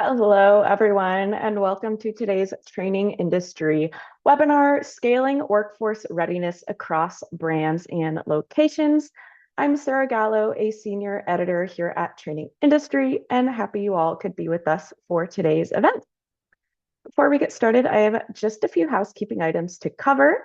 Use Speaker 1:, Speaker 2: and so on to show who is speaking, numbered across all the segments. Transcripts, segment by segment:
Speaker 1: Hello, everyone, and welcome to today's Training Industry webinar, Scaling Workforce Readiness Across Brands and Locations. I'm Sarah Gallo, a senior editor here at Training Industry, and happy you all could be with us for today's event. Before we get started, I have just a few housekeeping items to cover.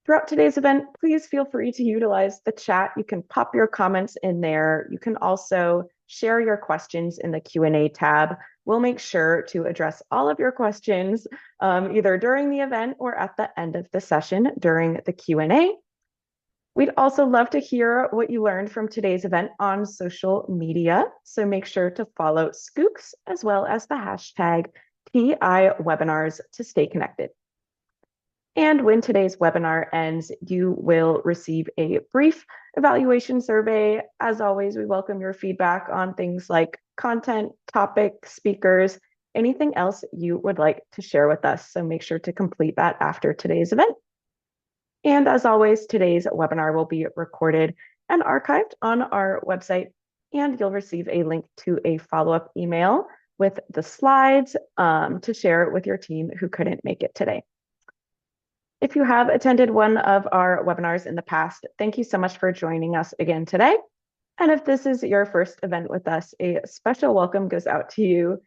Speaker 1: Throughout today's event, please feel free to utilize the chat. You can pop your comments in there. You can also share your questions in the Q&A tab. We'll make sure to address all of your questions either during the event or at the end of the session during the Q&A. We'd also love to hear what you learned from today's event on social media. So make sure to follow Schoox as well as the hashtag TIWebinars to stay connected. And when today's webinar ends, you will receive a brief evaluation survey. As always, we welcome your feedback on things like content, topic, speakers, anything else you would like to share with us. So make sure to complete that after today's event. And as always, today's webinar will be recorded and archived on our website, and you'll receive a link to a follow-up email with the slides to share with your team who couldn't make it today. If you have attended one of our webinars in the past, thank you so much for joining us again today. And if this is your first event with us, a special welcome goes out to you.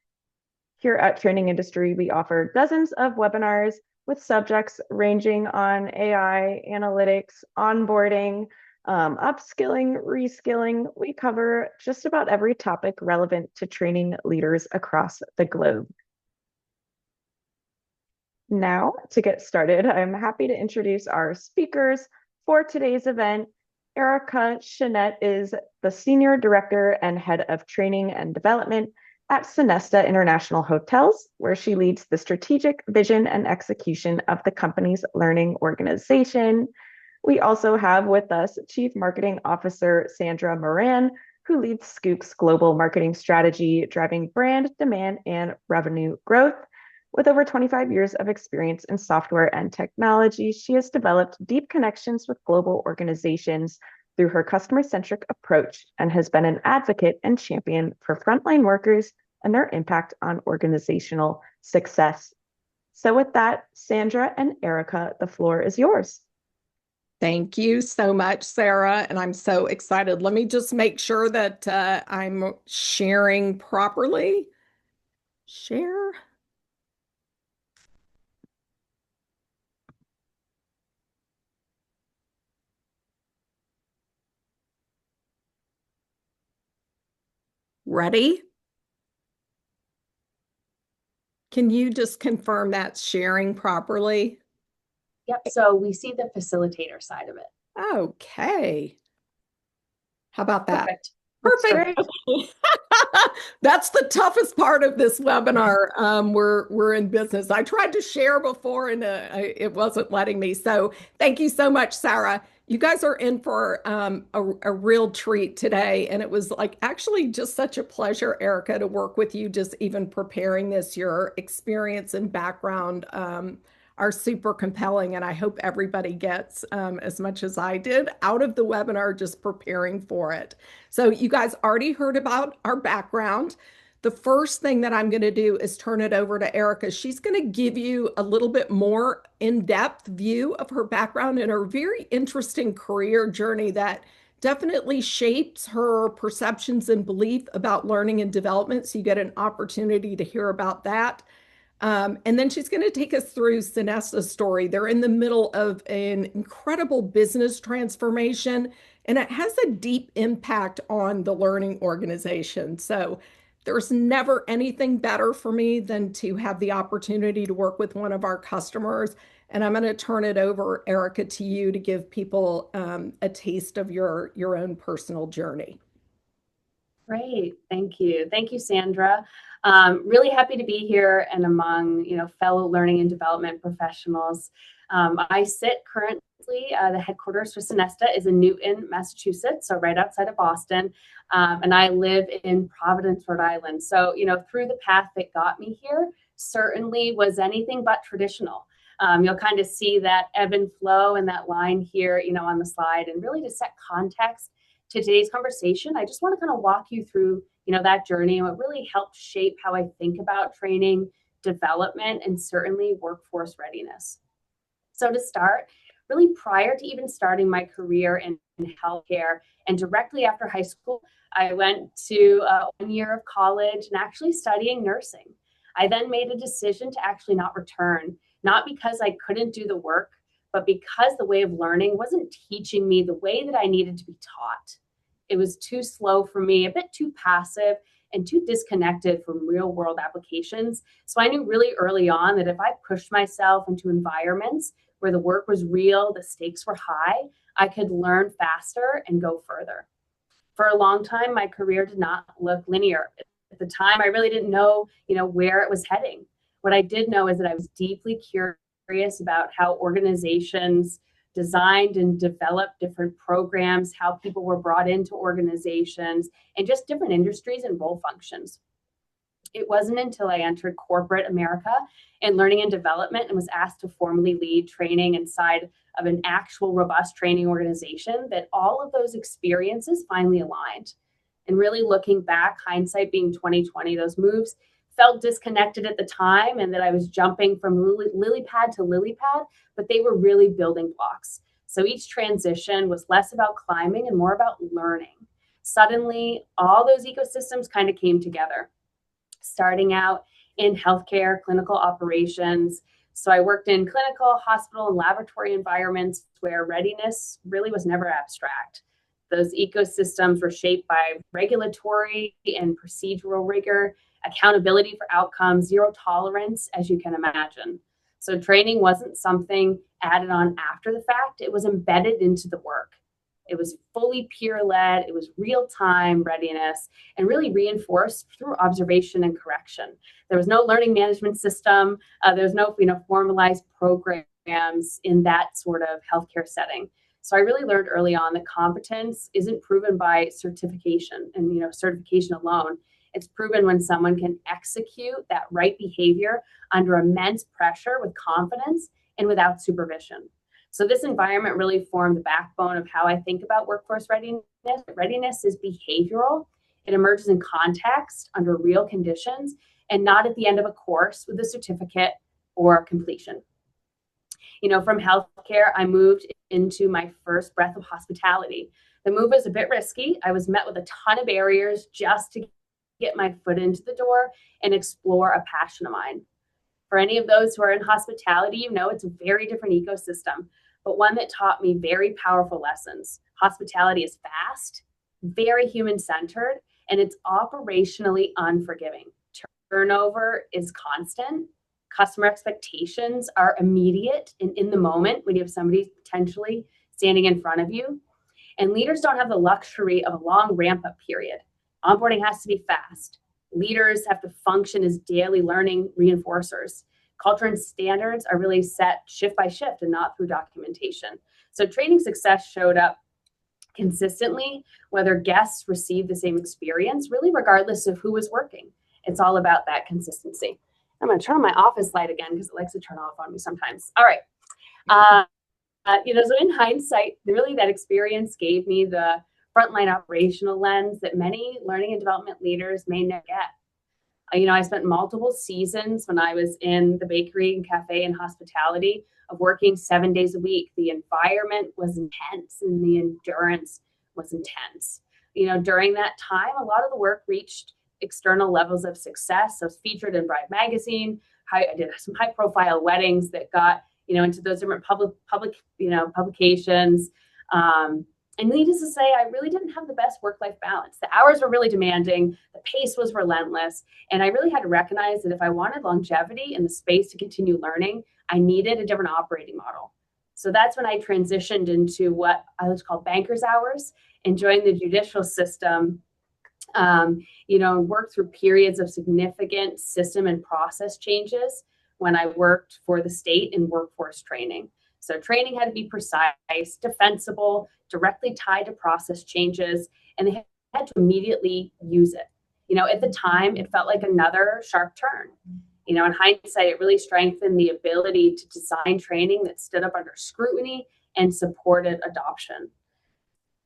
Speaker 1: Here at Training Industry, we offer dozens of webinars with subjects ranging on AI, analytics, onboarding, upskilling, reskilling. We cover just about every topic relevant to training leaders across the globe. Now, to get started, I'm happy to introduce our speakers for today's event. Erica Chenette is the Senior Director and Head of Training and Development at Sonesta International Hotels, where she leads the strategic vision and execution of the company's learning organization. We also have with us Chief Marketing Officer Sandra Moran, who leads Schoox Global Marketing Strategy, driving brand demand and revenue growth. With over 25 years of experience in software and technology, she has developed deep connections with global organizations through her customer-centric approach and has been an advocate and champion for frontline workers and their impact on organizational success. So with that, Sandra and Erica, the floor is yours.
Speaker 2: Thank you so much, Sarah, and I'm so excited. Let me just make sure that I'm sharing properly. Share. Ready? Can you just confirm that's sharing properly?
Speaker 3: Yep, so we see the facilitator side of it.
Speaker 2: Okay. How about that?
Speaker 3: Perfect.
Speaker 2: Perfect. That's the toughest part of this webinar. We're in business. I tried to share before and it wasn't letting me. So thank you so much, Sarah. You guys are in for a real treat today. And it was like actually just such a pleasure, Erica, to work with you, just even preparing this. Your experience and background are super compelling. And I hope everybody gets as much as I did out of the webinar just preparing for it. So you guys already heard about our background. The first thing that I'm going to do is turn it over to Erica. She's going to give you a little bit more in-depth view of her background and her very interesting career journey that definitely shapes her perceptions and belief about learning and development. So you get an opportunity to hear about that. And then she's going to take us through Sonesta's story. They're in the middle of an incredible business transformation, and it has a deep impact on the learning organization. So there's never anything better for me than to have the opportunity to work with one of our customers. And I'm going to turn it over, Erica, to you to give people a taste of your own personal journey.
Speaker 3: Great, thank you. Thank you, Sandra. Really happy to be here and among fellow learning and development professionals. I sit currently, the headquarters for Sonesta is in Newton, Massachusetts, so right outside of Boston, and I live in Providence, Rhode Island. So through the path that got me here certainly was anything but traditional. You'll kind of see that ebb and flow and that line here, on the slide, and really to set context to today's conversation, I just want to kind of walk you through that journey and what really helped shape how I think about training, development, and certainly workforce readiness. So to start, really prior to even starting my career in healthcare and directly after high school, I went to 1 year of college and actually studying nursing. I then made a decision to actually not return, not because I couldn't do the work, but because the way of learning wasn't teaching me the way that I needed to be taught. It was too slow for me, a bit too passive, and too disconnected from real world applications. So I knew really early on that if I pushed myself into environments where the work was real, the stakes were high, I could learn faster and go further. For a long time, my career did not look linear. At the time, I really didn't know, where it was heading. What I did know is that I was deeply curious about how organizations designed and developed different programs, how people were brought into organizations, and just different industries and role functions. It wasn't until I entered corporate America in learning and development and was asked to formally lead training inside of an actual robust training organization that all of those experiences finally aligned. And really looking back, hindsight being 2020, those moves felt disconnected at the time and that I was jumping from lily pad to lily pad, but they were really building blocks. So each transition was less about climbing and more about learning. Suddenly, all those ecosystems kind of came together. Starting out in healthcare, clinical operations. So I worked in clinical, hospital, and laboratory environments where readiness really was never abstract. Those ecosystems were shaped by regulatory and procedural rigor, accountability for outcomes, zero tolerance, as you can imagine. So training wasn't something added on after the fact, it was embedded into the work. It was fully peer-led, it was real-time readiness, and really reinforced through observation and correction. There was no learning management system, there was no formalized programs in that sort of healthcare setting. So I really learned early on that competence isn't proven by certification and certification alone. It's proven when someone can execute that right behavior under immense pressure with confidence and without supervision. So this environment really formed the backbone of how I think about workforce readiness. Readiness is behavioral. It emerges in context under real conditions and not at the end of a course with a certificate or completion. From healthcare, I moved into my first breath of hospitality. The move was a bit risky. I was met with a ton of barriers just to get my foot into the door and explore a passion of mine. For any of those who are in hospitality, it's a very different ecosystem, but one that taught me very powerful lessons. Hospitality is fast, very human-centered, and it's operationally unforgiving. Turnover is constant. Customer expectations are immediate and in the moment when you have somebody potentially standing in front of you. And leaders don't have the luxury of a long ramp-up period. Onboarding has to be fast. Leaders have to function as daily learning reinforcers. Culture and standards are really set shift by shift and not through documentation. So training success showed up consistently, whether guests received the same experience, really regardless of who was working. It's all about that consistency. I'm going to turn on my office light again because it likes to turn off on me sometimes. All right. So in hindsight, really that experience gave me the frontline operational lens that many learning and development leaders may not get. I spent multiple seasons when I was in the bakery and cafe and hospitality of working 7 days a week. The environment was intense and the endurance was intense. During that time, a lot of the work reached external levels of success. I was featured in Bride magazine. I did some high profile weddings that got, into those different public publications. And needless to say, I really didn't have the best work-life balance. The hours were really demanding. The pace was relentless. And I really had to recognize that if I wanted longevity and the space to continue learning, I needed a different operating model. So that's when I transitioned into what I was called banker's hours and joined the judicial system, worked through periods of significant system and process changes when I worked for the state in workforce training. So training had to be precise, defensible, directly tied to process changes, and they had to immediately use it. At the time, it felt like another sharp turn. In hindsight, it really strengthened the ability to design training that stood up under scrutiny and supported adoption.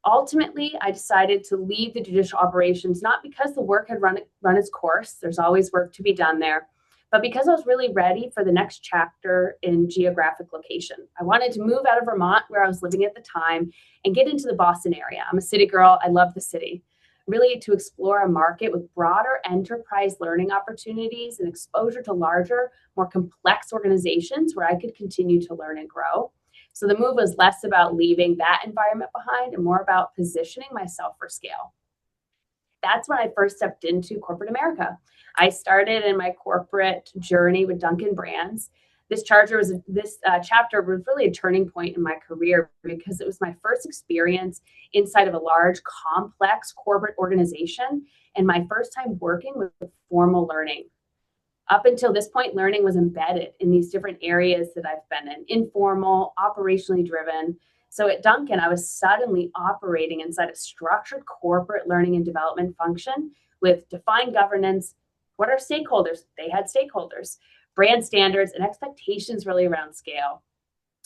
Speaker 3: Ultimately, I decided to leave the judicial operations, not because the work had run its course, there's always work to be done there, but because I was really ready for the next chapter in geographic location. I wanted to move out of Vermont, where I was living at the time, and get into the Boston area. I'm a city girl. I love the city. Really to explore a market with broader enterprise learning opportunities and exposure to larger, more complex organizations where I could continue to learn and grow. So the move was less about leaving that environment behind and more about positioning myself for scale. That's when I first stepped into corporate America. I started in my corporate journey with Dunkin' Brands. This chapter was really a turning point in my career because it was my first experience inside of a large, complex corporate organization and my first time working with formal learning. Up until this point, learning was embedded in these different areas that I've been in, informal, operationally driven. So at Dunkin', I was suddenly operating inside a structured corporate learning and development function with defined governance. What are stakeholders? They had stakeholders, brand standards, and expectations really around scale.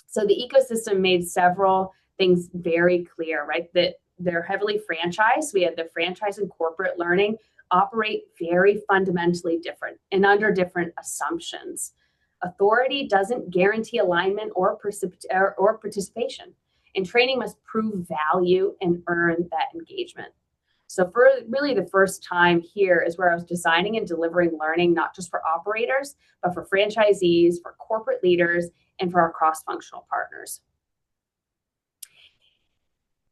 Speaker 3: So the ecosystem made several things very clear, right? That they're heavily franchised. We had the franchise and corporate learning operate very fundamentally different and under different assumptions. Authority doesn't guarantee alignment or participation, and training must prove value and earn that engagement. So for really the first time here is where I was designing and delivering learning, not just for operators, but for franchisees, for corporate leaders, and for our cross-functional partners.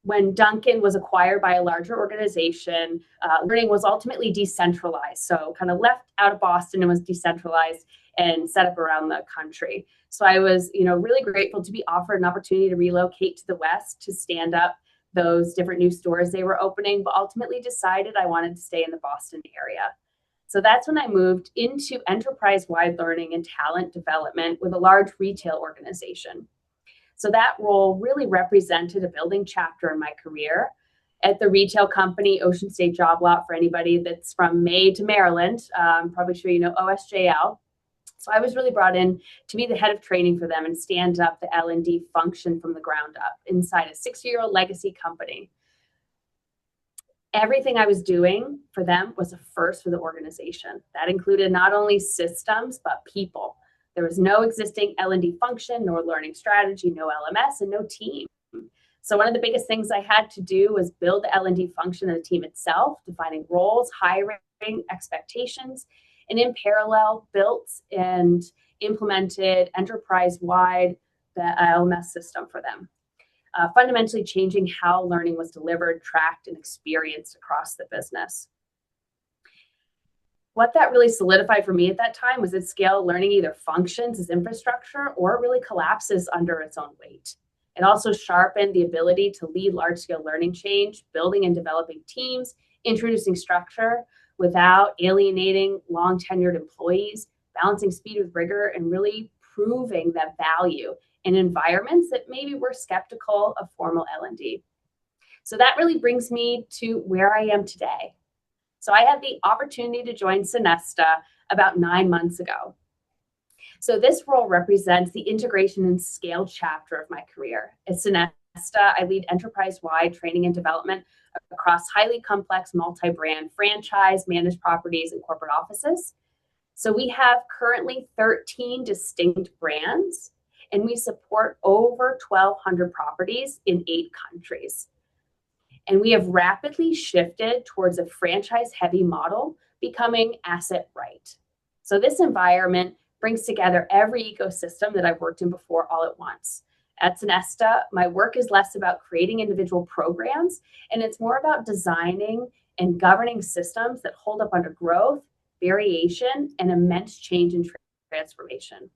Speaker 3: When Dunkin' was acquired by a larger organization, learning was ultimately decentralized. So kind of left out of Boston and was decentralized and set up around the country. So I was, really grateful to be offered an opportunity to relocate to the West to stand up those different new stores they were opening, but ultimately decided I wanted to stay in the Boston area. So that's when I moved into enterprise-wide learning and talent development with a large retail organization. So that role really represented a building chapter in my career. At the retail company, Ocean State Job Lot, for anybody that's from Maine to Maryland, I'm probably sure you know OSJL. So I was really brought in to be the head of training for them and stand up the L&D function from the ground up inside a 6-year-old legacy company. Everything I was doing for them was a first for the organization. That included not only systems, but people. There was no existing L&D function, nor learning strategy, no LMS, and no team. So one of the biggest things I had to do was build the L&D function and the team itself, defining roles, hiring, expectations, and in parallel, built and implemented enterprise-wide the LMS system for them, fundamentally changing how learning was delivered, tracked, and experienced across the business. What that really solidified for me at that time was that scale learning either functions as infrastructure or it really collapses under its own weight. It also sharpened the ability to lead large-scale learning change, building and developing teams, introducing structure without alienating long-tenured employees, balancing speed with rigor, and really proving that value in environments that maybe were skeptical of formal L&D. So that really brings me to where I am today. So I had the opportunity to join Sonesta about 9 months ago. So this role represents the integration and scale chapter of my career. At Sonesta, I lead enterprise-wide training and development across highly complex multi-brand franchise, managed properties, and corporate offices. So we have currently 13 distinct brands, and we support over 1,200 properties in 8 countries. And we have rapidly shifted towards a franchise-heavy model, becoming asset-right. So this environment brings together every ecosystem that I've worked in before all at once. At Sonesta, my work is less about creating individual programs, and it's more about designing and governing systems that hold up under growth, variation, and immense change and transformation.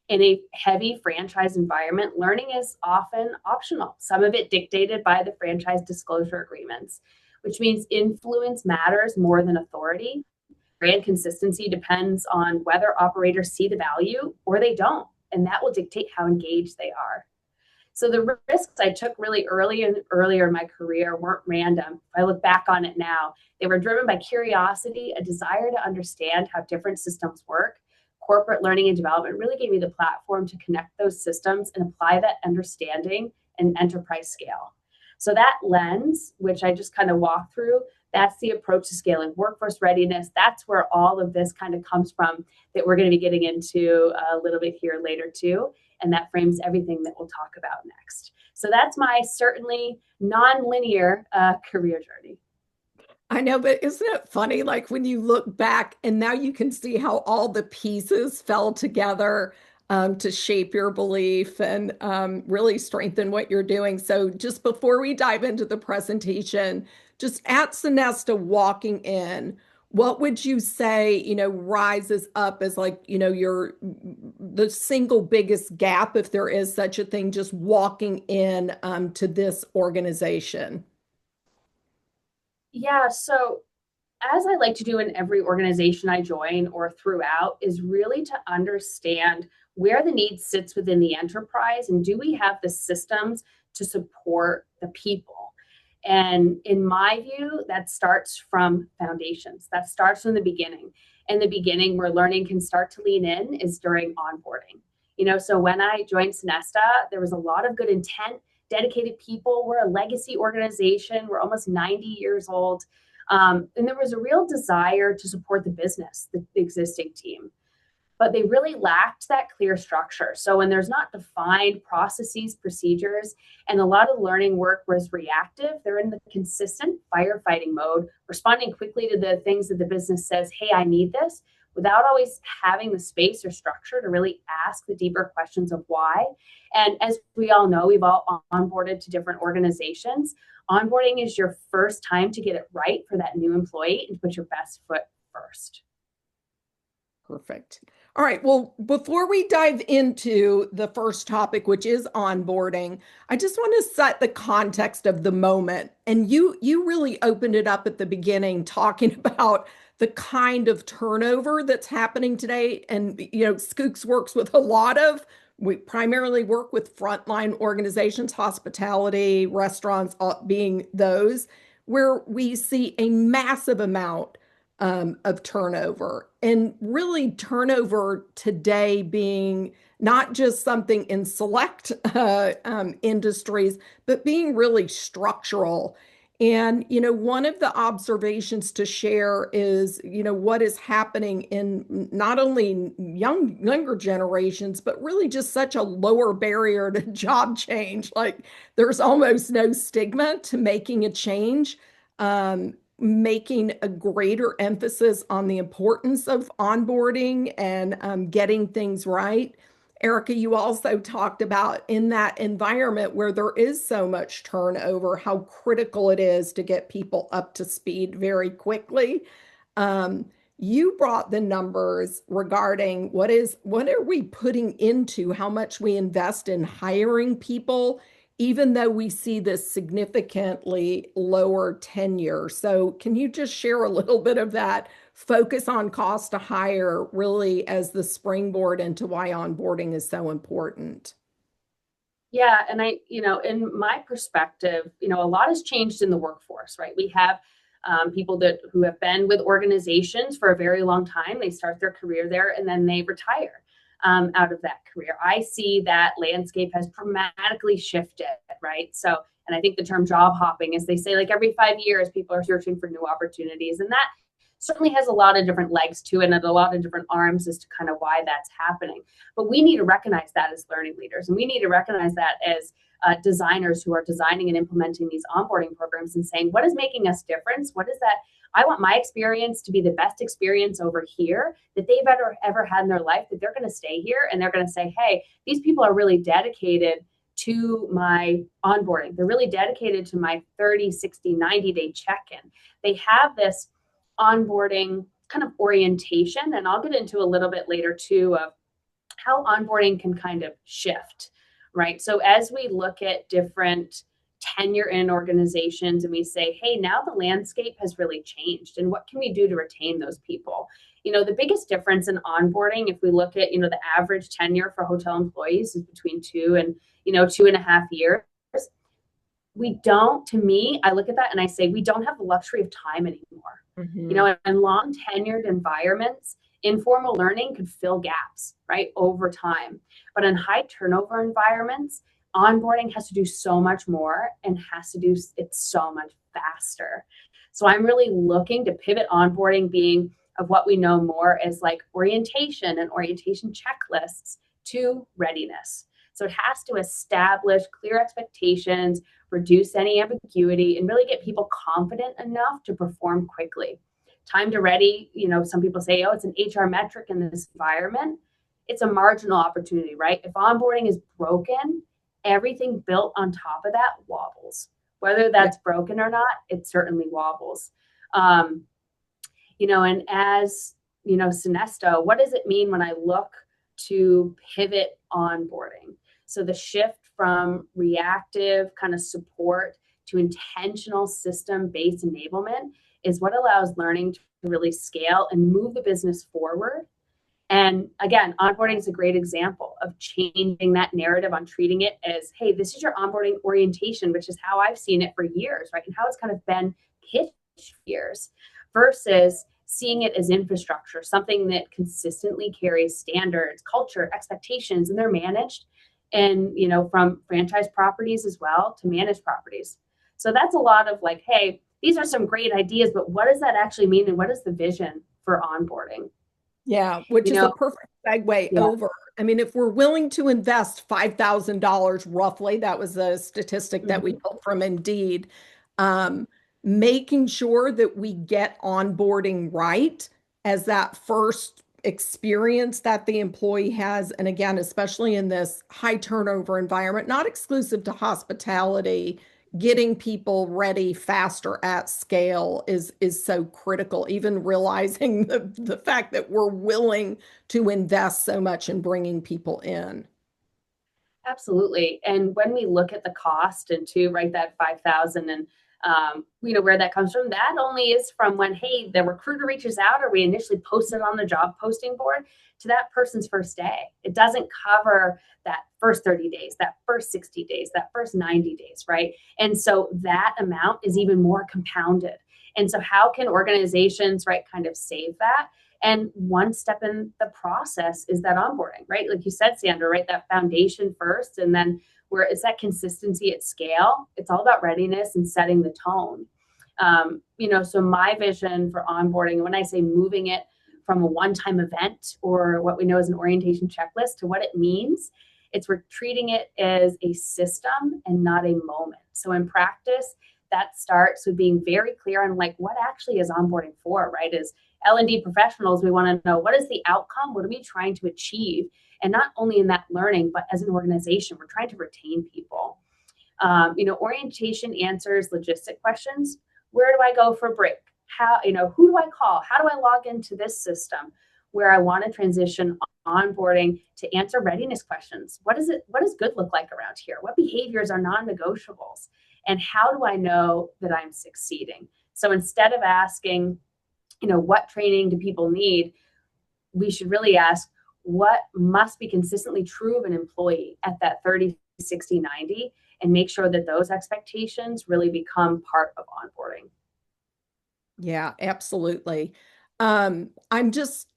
Speaker 3: In a heavy franchise environment, learning is often optional, some of it dictated by the franchise disclosure agreements, which means influence matters more than authority. Brand consistency depends on whether operators see the value or they don't, and that will dictate how engaged they are. So the risks I took really earlier in my career weren't random. If I look back on it now, they were driven by curiosity, a desire to understand how different systems work. Corporate learning and development really gave me the platform to connect those systems and apply that understanding in enterprise scale. So that lens, which I just kind of walked through, that's the approach to scaling workforce readiness. That's where all of this kind of comes from that we're going to be getting into a little bit here later too. And that frames everything that we'll talk about next. So that's my certainly non-linear career journey.
Speaker 2: I know, but isn't it funny? Like when you look back and now you can see how all the pieces fell together to shape your belief and really strengthen what you're doing. So just before we dive into the presentation, just at Sonesta walking in, what would you say, rises up as like, the single biggest gap, if there is such a thing, just walking in to this organization?
Speaker 3: Yeah, so as I like to do in every organization I join or throughout, is really to understand where the need sits within the enterprise and do we have the systems to support the people. And in my view, that starts from foundations. That starts from the beginning. And the beginning where learning can start to lean in is during onboarding. So when I joined Sonesta, there was a lot of good intent, dedicated people. We're a legacy organization. We're almost 90 years old. And there was a real desire to support the business, the existing team, but they really lacked that clear structure. So when there's not defined processes, procedures, and a lot of learning work was reactive, they're in the consistent firefighting mode, responding quickly to the things that the business says, hey, I need this, without always having the space or structure to really ask the deeper questions of why. And as we all know, we've all onboarded to different organizations. Onboarding is your first time to get it right for that new employee and put your best foot first.
Speaker 2: Perfect. All right. Well, before we dive into the first topic, which is onboarding, I just want to set the context of the moment. And you really opened it up at the beginning, talking about the kind of turnover that's happening today. And, Schoox works with we primarily work with frontline organizations, hospitality, restaurants being those, where we see a massive amount of turnover, and really turnover today being not just something in select industries, but being really structural. And, one of the observations to share is, what is happening in not only younger generations, but really just such a lower barrier to job change. Like there's almost no stigma to making a change. Making a greater emphasis on the importance of onboarding and getting things right. Erica, you also talked about in that environment where there is so much turnover, how critical it is to get people up to speed very quickly. You brought the numbers regarding what are we putting into how much we invest in hiring people, even though we see this significantly lower tenure. So can you just share a little bit of that focus on cost to hire really as the springboard into why onboarding is so important?
Speaker 3: Yeah, and in my perspective, a lot has changed in the workforce, right? We have people who have been with organizations for a very long time. They start their career there and then they retire out of that career. I see that landscape has dramatically shifted, right? So, and I think the term job hopping is they say like every 5 years, people are searching for new opportunities. And that certainly has a lot of different legs to it and a lot of different arms as to kind of why that's happening. But we need to recognize that as learning leaders. And we need to recognize that as designers who are designing and implementing these onboarding programs and saying, what is making us different? What is that? I want my experience to be the best experience over here that they've ever had in their life, that they're going to stay here and they're going to say, hey, these people are really dedicated to my onboarding. They're really dedicated to my 30, 60, 90-day check-in. They have this onboarding kind of orientation, and I'll get into a little bit later too of how onboarding can kind of shift, right? So as we look at different tenure in organizations and we say, hey, now the landscape has really changed and what can we do to retain those people? The biggest difference in onboarding, if we look at, the average tenure for hotel employees is between 2 and 2.5 years. To me, I look at that and I say, we don't have the luxury of time anymore. Mm-hmm. In long tenured environments, informal learning could fill gaps, right, over time. But in high turnover environments, onboarding has to do so much more and has to do it so much faster. So I'm really looking to pivot onboarding being of what we know more as like orientation and orientation checklists to readiness. So it has to establish clear expectations, reduce any ambiguity, and really get people confident enough to perform quickly. Time to ready, some people say, oh, it's an HR metric in this environment. It's a marginal opportunity, right? If onboarding is broken, everything built on top of that wobbles. Whether that's broken or not, it certainly wobbles. And as, Sonesta, what does it mean when I look to pivot onboarding? So the shift from reactive kind of support to intentional system-based enablement is what allows learning to really scale and move the business forward. And again, onboarding is a great example of changing that narrative on treating it as, hey, this is your onboarding orientation, which is how I've seen it for years, right? And how it's kind of been pitched for years, versus seeing it as infrastructure, something that consistently carries standards, culture, expectations, and they're managed. And, from franchise properties as well to managed properties. So that's a lot of like, hey, these are some great ideas, but what does that actually mean? And what is the vision for onboarding?
Speaker 2: Yeah, which is a perfect segue over. I mean, if we're willing to invest $5,000 roughly, that was a statistic that we pulled from Indeed, making sure that we get onboarding right as that first experience that the employee has. And again, especially in this high turnover environment, not exclusive to hospitality, getting people ready faster at scale is so critical. Even realizing the fact that we're willing to invest so much in bringing people in.
Speaker 3: Absolutely. And when we look at the cost and to write that 5,000 and where that comes from, that only is from when, hey, the recruiter reaches out or we initially post it on the job posting board to that person's first day. It doesn't cover that first 30 days, that first 60 days, that first 90 days, right? And so that amount is even more compounded. And so how can organizations, right, kind of save that? And one step in the process is that onboarding, right? Like you said, Sandra, right? That foundation first, and then where it's that consistency at scale. It's all about readiness and setting the tone. So my vision for onboarding, when I say moving it from a one-time event or what we know as an orientation checklist to what it means, we're treating it as a system and not a moment. So in practice, that starts with being very clear on like what actually is onboarding for, right? As L&D professionals, we want to know what is the outcome? What are we trying to achieve? And not only in that learning, but as an organization, we're trying to retain people. Orientation answers logistic questions. Where do I go for break? Who do I call? How do I log into this system? Where I want to transition onboarding to answer readiness questions. What does good look like around here? What behaviors are non-negotiables? And how do I know that I'm succeeding? So instead of asking, what training do people need? We should really ask, what must be consistently true of an employee at that 30, 60, 90, and make sure that those expectations really become part of onboarding.
Speaker 2: Yeah, absolutely.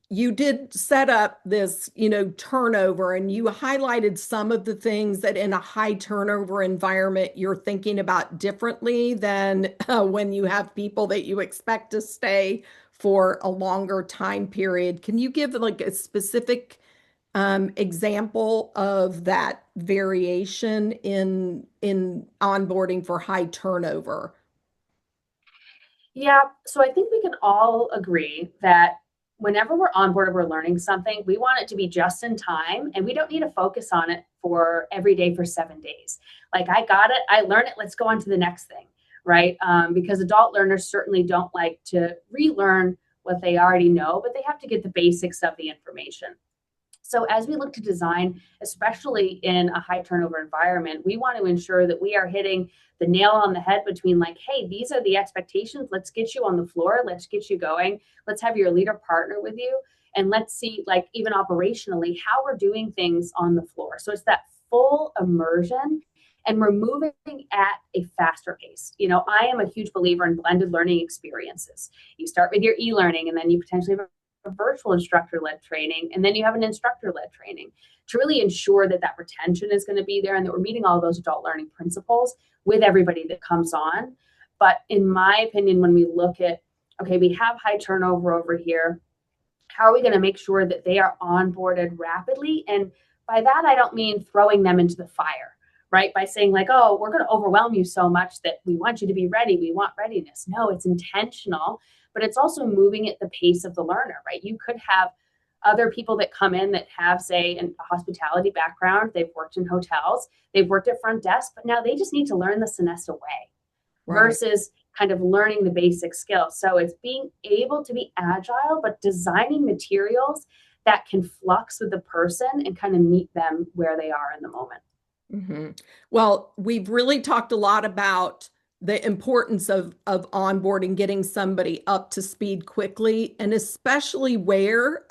Speaker 2: You did set up this, turnover, and you highlighted some of the things that in a high turnover environment, you're thinking about differently than when you have people that you expect to stay for a longer time period. Can you give like a specific example of that variation in onboarding for high turnover?
Speaker 3: Yeah, so I think we can all agree that whenever we're onboarded, we're learning something, we want it to be just in time, and we don't need to focus on it for every day for 7 days. Like, I got it, I learned it, let's go on to the next thing, right? Because adult learners certainly don't like to relearn what they already know, but they have to get the basics of the information. So as we look to design, especially in a high turnover environment, we want to ensure that we are hitting the nail on the head between like, hey, these are the expectations. Let's get you on the floor. Let's get you going. Let's have your leader partner with you. And let's see, like, even operationally, how we're doing things on the floor. So it's that full immersion, and we're moving at a faster pace. I am a huge believer in blended learning experiences. You start with your e-learning, and then you potentially have a virtual instructor-led training, and then you have an instructor-led training to really ensure that that retention is going to be there and that we're meeting all those adult learning principles with everybody that comes on. But in my opinion, when we look at, okay, we have high turnover over here, how are we going to make sure that they are onboarded rapidly? And by that, I don't mean throwing them into the fire, right? By saying like, oh, we're going to overwhelm you so much that we want you to be ready. We want readiness. No, it's intentional, but it's also moving at the pace of the learner, right? You could have other people that come in that have, say, a hospitality background. They've worked in hotels, they've worked at front desk, but now they just need to learn the Sonesta way versus kind of learning the basic skills. So it's being able to be agile, but designing materials that can flux with the person and kind of meet them where they are in the moment.
Speaker 2: Mm-hmm. Well, we've really talked a lot about the importance of onboarding, getting somebody up to speed quickly, and especially where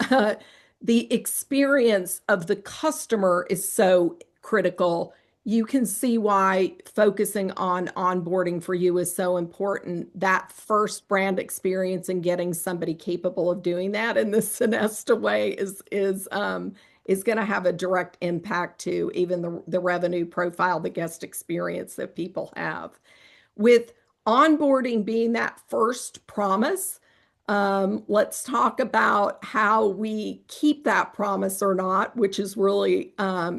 Speaker 2: the experience of the customer is so critical. You can see why focusing on onboarding for you is so important. That first brand experience and getting somebody capable of doing that in the Sonesta way is going to have a direct impact to even the revenue profile, the guest experience that people have. With onboarding being that first promise, let's talk about how we keep that promise or not, which is really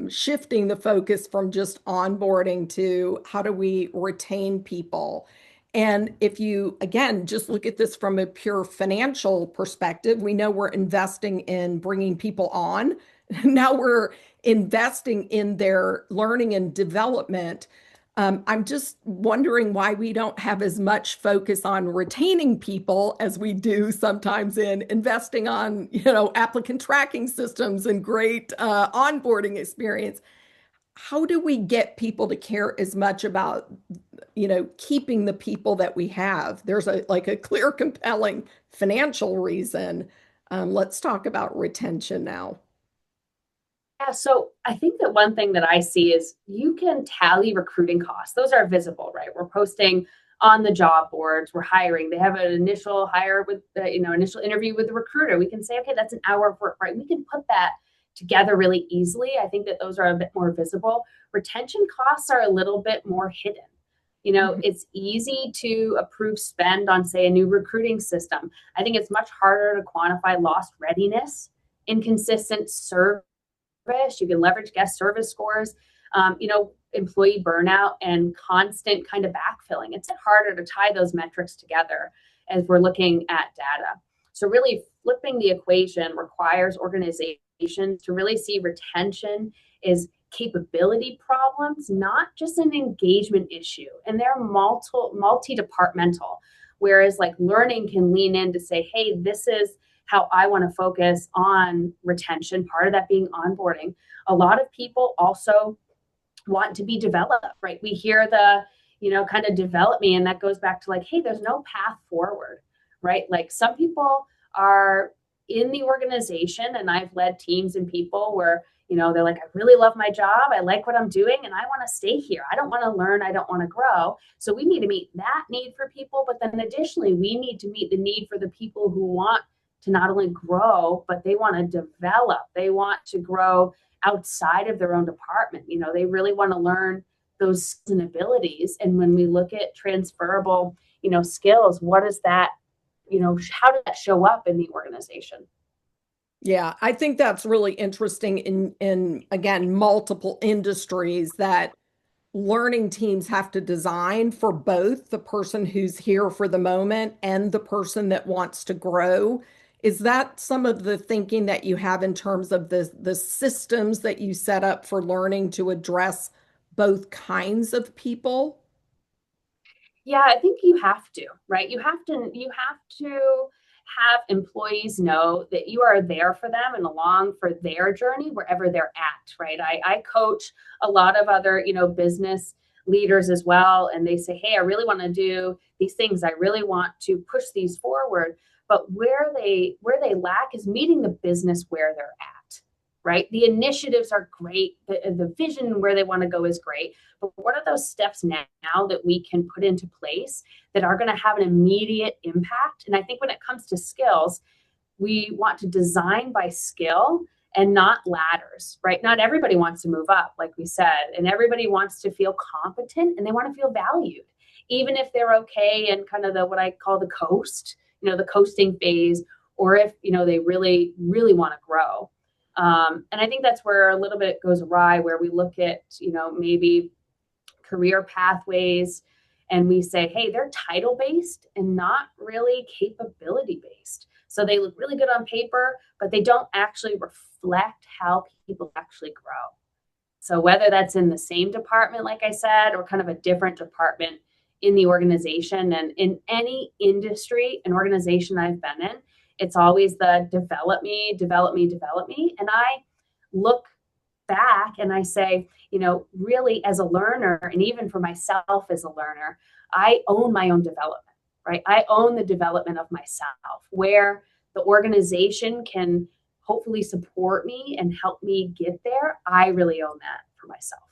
Speaker 2: shifting the focus from just onboarding to how do we retain people. And if you, again, just look at this from a pure financial perspective, we know we're investing in bringing people on. Now we're investing in their learning and development. I'm just wondering why we don't have as much focus on retaining people as we do sometimes in investing on, applicant tracking systems and great onboarding experience. How do we get people to care as much about, keeping the people that we have? There's a clear, compelling financial reason. Let's talk about retention now.
Speaker 3: Yeah, so I think that one thing that I see is you can tally recruiting costs. Those are visible, right? We're posting on the job boards, we're hiring. They have an initial hire with, initial interview with the recruiter. We can say, okay, that's an hour of work, right? We can put that together really easily. I think that those are a bit more visible. Retention costs are a little bit more hidden. It's easy to approve spend on, say, a new recruiting system. I think it's much harder to quantify lost readiness, inconsistent service. You can leverage guest service scores, employee burnout and constant kind of backfilling. It's harder to tie those metrics together as we're looking at data. So really flipping the equation requires organizations to really see retention is capability problems, not just an engagement issue. And they're multi-departmental, whereas like learning can lean in to say, hey, this is how I want to focus on retention, part of that being onboarding. A lot of people also want to be developed, right? We hear the, kind of develop me, and that goes back to like, hey, there's no path forward, right? Like some people are in the organization, and I've led teams and people where, they're like, I really love my job. I like what I'm doing, and I want to stay here. I don't want to learn. I don't want to grow. So we need to meet that need for people. But then additionally, we need to meet the need for the people who want to not only grow, but they want to develop. They want to grow outside of their own department. They really want to learn those skills and abilities. And when we look at transferable, skills, what is that, how does that show up in the organization?
Speaker 2: Yeah, I think that's really interesting in again, multiple industries that learning teams have to design for both the person who's here for the moment and the person that wants to grow. Is that some of the thinking that you have in terms of the systems that you set up for learning to address both kinds of people?
Speaker 3: Yeah, I think you have to, right? You have to have employees know that you are there for them and along for their journey wherever they're at, right? I coach a lot of other, business leaders as well, and they say, hey, I really want to do these things. I really want to push these forward. But where they lack is meeting the business where they're at, right? The initiatives are great. The vision where they want to go is great. But what are those steps now that we can put into place that are going to have an immediate impact? And I think when it comes to skills, we want to design by skill and not ladders, right? Not everybody wants to move up, like we said, and everybody wants to feel competent and they want to feel valued, even if they're okay in kind of the what I call the coast, the coasting phase, or if they really, really want to grow. And I think that's where a little bit goes awry, where we look at maybe career pathways and we say, hey, they're title based and not really capability based. So they look really good on paper, but they don't actually reflect how people actually grow. So whether that's in the same department, like I said, or kind of a different department in the organization, and in any industry and organization I've been in, it's always the develop me, develop me, develop me. And I look back and I say, really as a learner, and even for myself as a learner, I own my own development, right? I own the development of myself, where the organization can hopefully support me and help me get there. I really own that for myself.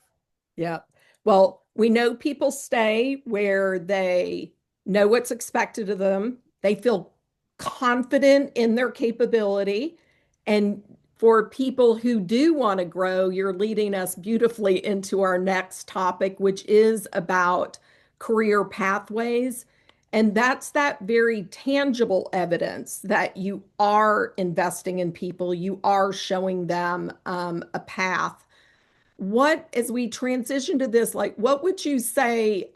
Speaker 2: Yeah. Well, we know people stay where they know what's expected of them. They feel confident in their capability. And for people who do want to grow, you're leading us beautifully into our next topic, which is about career pathways. And that's that very tangible evidence that you are investing in people, you are showing them a path. As we transition to this, like, what would you say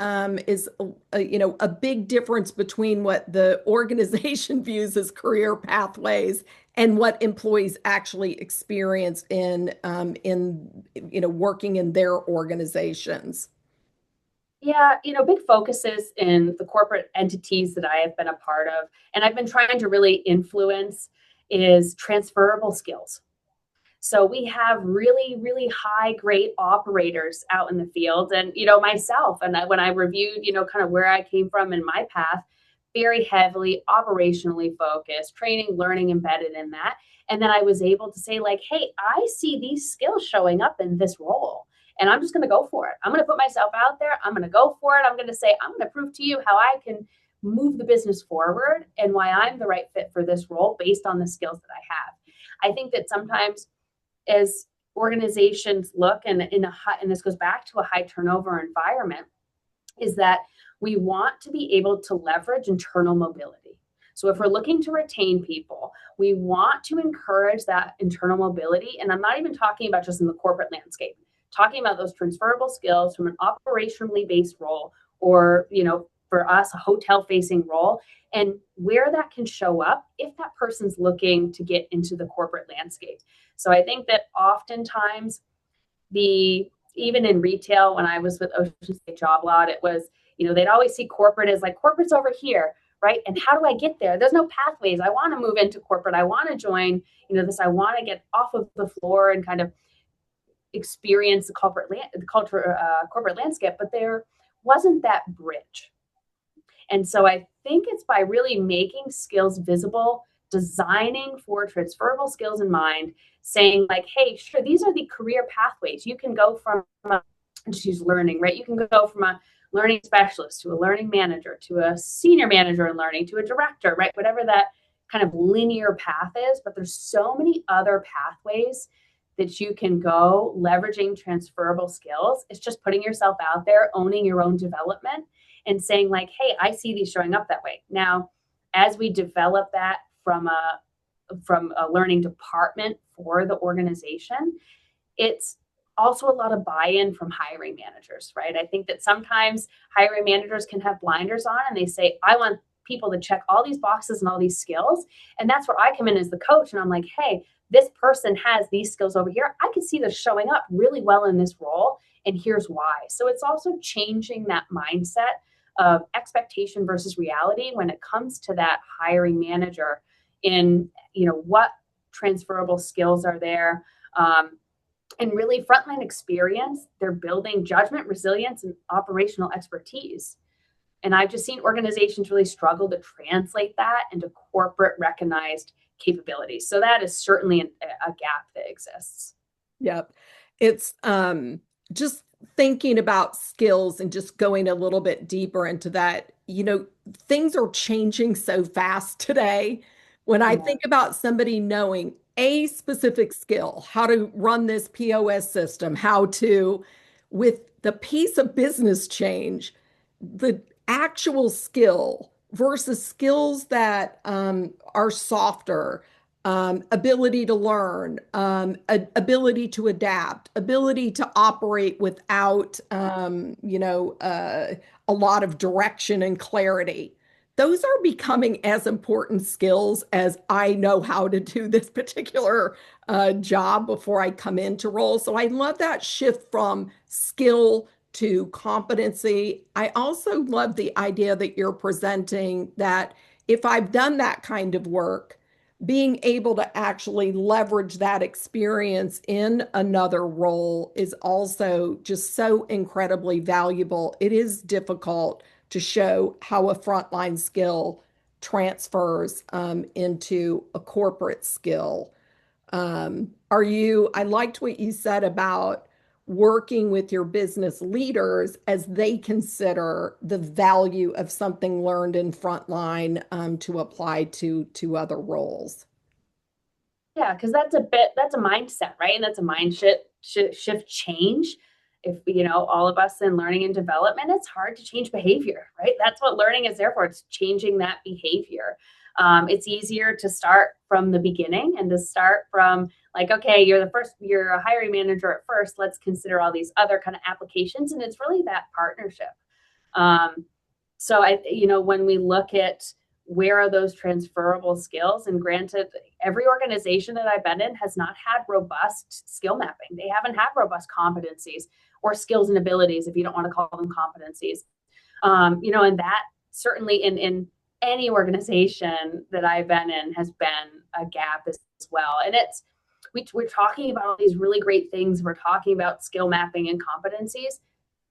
Speaker 2: is a big difference between what the organization views as career pathways and what employees actually experience in working in their organizations?
Speaker 3: Yeah, big focuses in the corporate entities that I have been a part of, and I've been trying to really influence, is transferable skills. So we have really, really high, great operators out in the field. And, myself, and when I reviewed, kind of where I came from in my path, very heavily operationally focused, training, learning embedded in that. And then I was able to say, like, hey, I see these skills showing up in this role, and I'm just going to go for it. I'm going to put myself out there. I'm going to go for it. I'm going to say, I'm going to prove to you how I can move the business forward and why I'm the right fit for this role based on the skills that I have. I think that sometimes as organizations look, and this goes back to a high turnover environment, is that we want to be able to leverage internal mobility. So if we're looking to retain people, we want to encourage that internal mobility. And I'm not even talking about just in the corporate landscape, talking about those transferable skills from an operationally based role, or, for us, a hotel facing role, and where that can show up if that person's looking to get into the corporate landscape. So I think that oftentimes even in retail, when I was with Ocean State Job Lot, it was, they'd always see corporate as like, corporate's over here, right? And how do I get there? There's no pathways. I want to move into corporate. I want to join, I want to get off of the floor and kind of experience the corporate landscape, but there wasn't that bridge. And so I think it's by really making skills visible, designing for transferable skills in mind, saying like, hey, sure, these are the career pathways. You can go from learning, right? You can go from a learning specialist to a learning manager to a senior manager in learning to a director, right? Whatever that kind of linear path is, but there's so many other pathways that you can go leveraging transferable skills. It's just putting yourself out there, owning your own development, and saying like, hey, I see these showing up that way. Now, as we develop that from a learning department for the organization, it's also a lot of buy-in from hiring managers, right? I think that sometimes hiring managers can have blinders on and they say, I want people to check all these boxes and all these skills. And that's where I come in as the coach. And I'm like, hey, this person has these skills over here. I can see this showing up really well in this role. And here's why. So it's also changing that mindset of expectation versus reality when it comes to that hiring manager in, what transferable skills are there. And really frontline experience, they're building judgment, resilience, and operational expertise. And I've just seen organizations really struggle to translate that into corporate recognized capabilities. So that is certainly a gap that exists.
Speaker 2: Yep. It's just thinking about skills and just going a little bit deeper into that. Things are changing so fast today When I
Speaker 3: Yeah.
Speaker 2: think about somebody knowing a specific skill, how to run this POS system, how to, with the piece of business change, the actual skill versus skills that are softer, ability to learn, ability to adapt, ability to operate without, a lot of direction and clarity. Those are becoming as important skills as I know how to do this particular job before I come into role. So I love that shift from skill to competency. I also love the idea that you're presenting that if I've done that kind of work, being able to actually leverage that experience in another role is also just so incredibly valuable. It is difficult to show how a frontline skill transfers into a corporate skill. I liked what you said about working with your business leaders as they consider the value of something learned in frontline to apply to other roles.
Speaker 3: Yeah, because that's a mindset, right? And that's a shift change. If, all of us in learning and development, it's hard to change behavior, right? That's what learning is there for. It's changing that behavior. It's easier to start from the beginning and to start from like, okay, you're a hiring manager at first. Let's consider all these other kind of applications. And it's really that partnership. So when we look at where are those transferable skills, and granted, every organization that I've been in has not had robust skill mapping. They haven't had robust competencies or skills and abilities, if you don't want to call them competencies. And that certainly in any organization that I've been in has been a gap as well. And we're talking about all these really great things. We're talking about skill mapping and competencies.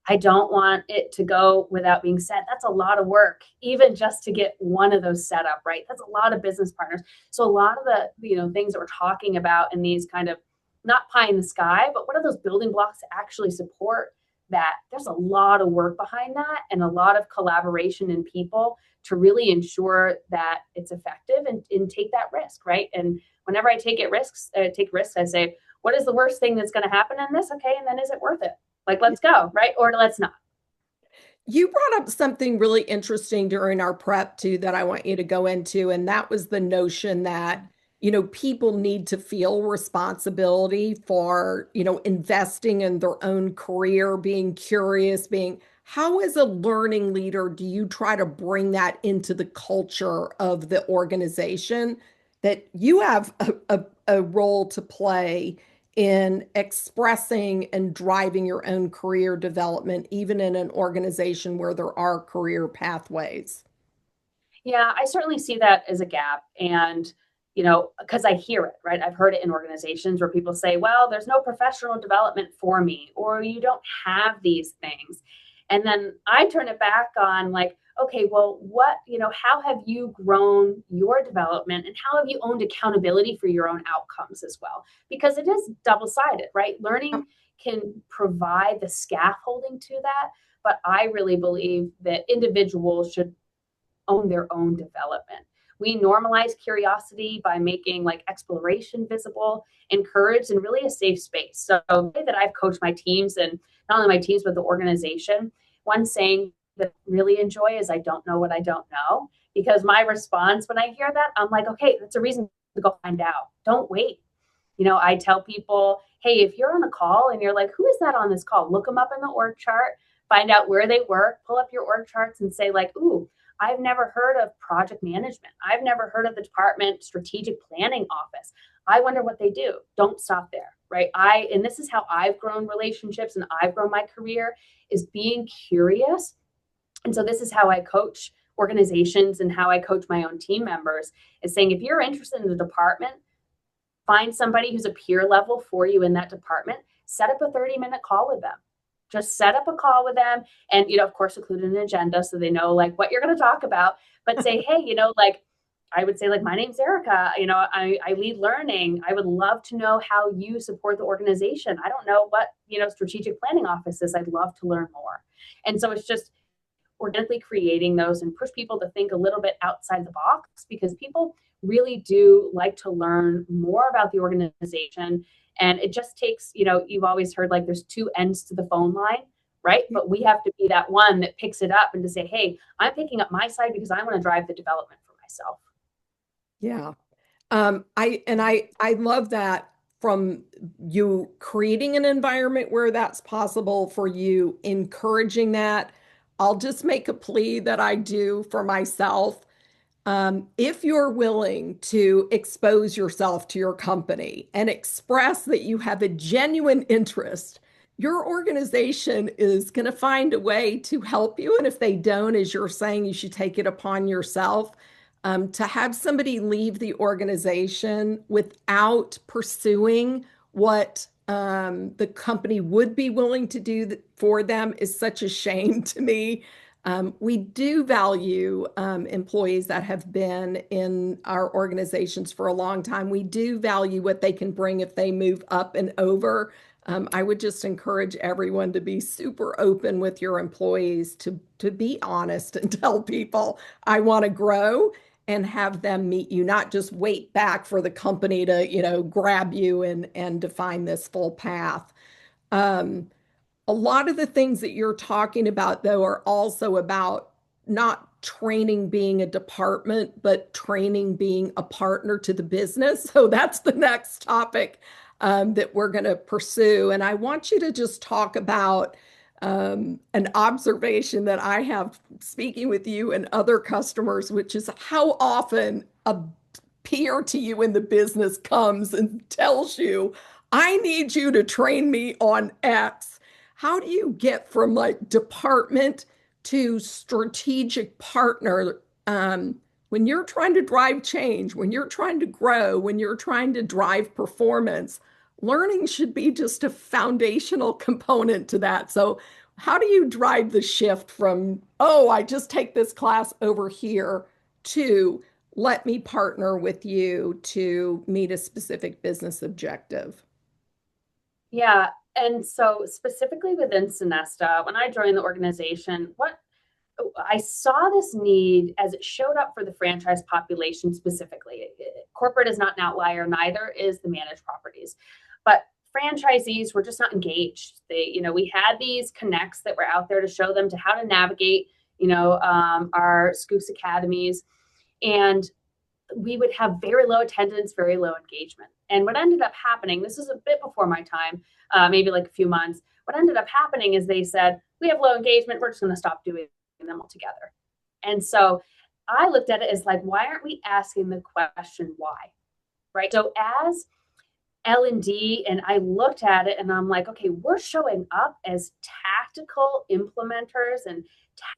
Speaker 3: I don't want it to go without being said. That's a lot of work, even just to get one of those set up, right? That's a lot of business partners. So a lot of the, things that we're talking about in these kind of not pie in the sky, but what are those building blocks to actually support that? There's a lot of work behind that and a lot of collaboration in people to really ensure that it's effective and take that risk, right? And whenever I take risks, I say, what is the worst thing that's going to happen in this? Okay, and then is it worth it? Like, let's go, right? Or let's not.
Speaker 2: You brought up something really interesting during our prep too that I want you to go into, and that was the notion that, people need to feel responsibility for, investing in their own career, being curious, how as a learning leader do you try to bring that into the culture of the organization that you have a role to play in expressing and driving your own career development, even in an organization where there are career pathways?
Speaker 3: Yeah, I certainly see that as a gap. And, because I hear it, right? I've heard it in organizations where people say, well, there's no professional development for me, or you don't have these things. And then I turn it back on like, okay, well, how have you grown your development and how have you owned accountability for your own outcomes as well? Because it is double-sided, right? Learning can provide the scaffolding to that, but I really believe that individuals should own their own development. We normalize curiosity by making like exploration visible, encouraged, and really a safe space. So the way that I've coached my teams, and not only my teams, but the organization, one saying that I really enjoy is I don't know what I don't know. Because my response when I hear that, I'm like, okay, that's a reason to go find out. Don't wait. I tell people, hey, if you're on a call and you're like, who is that on this call? Look them up in the org chart, find out where they work, pull up your org charts and say like, ooh, I've never heard of project management. I've never heard of the department strategic planning office. I wonder what they do. Don't stop there, right? And this is how I've grown relationships and I've grown my career, is being curious. And so this is how I coach organizations and how I coach my own team members, is saying, if you're interested in the department, find somebody who's a peer level for you in that department, set up a 30-minute call with them. Just set up a call with them and, of course, include an agenda so they know like what you're going to talk about, but say, hey, like I would say like, my name's Erica, I lead learning. I would love to know how you support the organization. I don't know what, strategic planning office is. I'd love to learn more. And so it's just organically creating those and push people to think a little bit outside the box, because people really do like to learn more about the organization. And it just takes, you've always heard like there's two ends to the phone line, right? But we have to be that one that picks it up and to say, hey, I'm picking up my side because I want to drive the development for myself.
Speaker 2: Yeah. I love that, from you creating an environment where that's possible, for you encouraging that. I'll just make a plea that I do for myself. If you're willing to expose yourself to your company and express that you have a genuine interest, your organization is going to find a way to help you. And if they don't, as you're saying, you should take it upon yourself. To have somebody leave the organization without pursuing what the company would be willing to do for them is such a shame to me. We do value employees that have been in our organizations for a long time. We do value what they can bring if they move up and over. I would just encourage everyone to be super open with your employees, to be honest and tell people, I want to grow, and have them meet you, not just wait back for the company to, grab you and define this full path. A lot of the things that you're talking about, though, are also about not training being a department, but training being a partner to the business. So that's the next topic that we're going to pursue. And I want you to just talk about an observation that I have speaking with you and other customers, which is how often a peer to you in the business comes and tells you, I need you to train me on X. How do you get from like department to strategic partner when you're trying to drive change, when you're trying to grow, when you're trying to drive performance? Learning should be just a foundational component to that. So how do you drive the shift from, oh, I just take this class over here, to let me partner with you to meet a specific business objective?
Speaker 3: Yeah. And so specifically within Sonesta, when I joined the organization, what I saw this need as it showed up for the franchise population specifically. Corporate is not an outlier, neither is the managed properties. But franchisees were just not engaged. We had these connects that were out there to show them to how to navigate, our Schoox academies. And we would have very low attendance, very low engagement. And what ended up happening, this is a bit before my time, maybe like a few months, what ended up happening is they said, we have low engagement, we're just going to stop doing them altogether. And so I looked at it as like, why aren't we asking the question why? Right. So as L&D, and I looked at it and I'm like, okay, we're showing up as tactical implementers and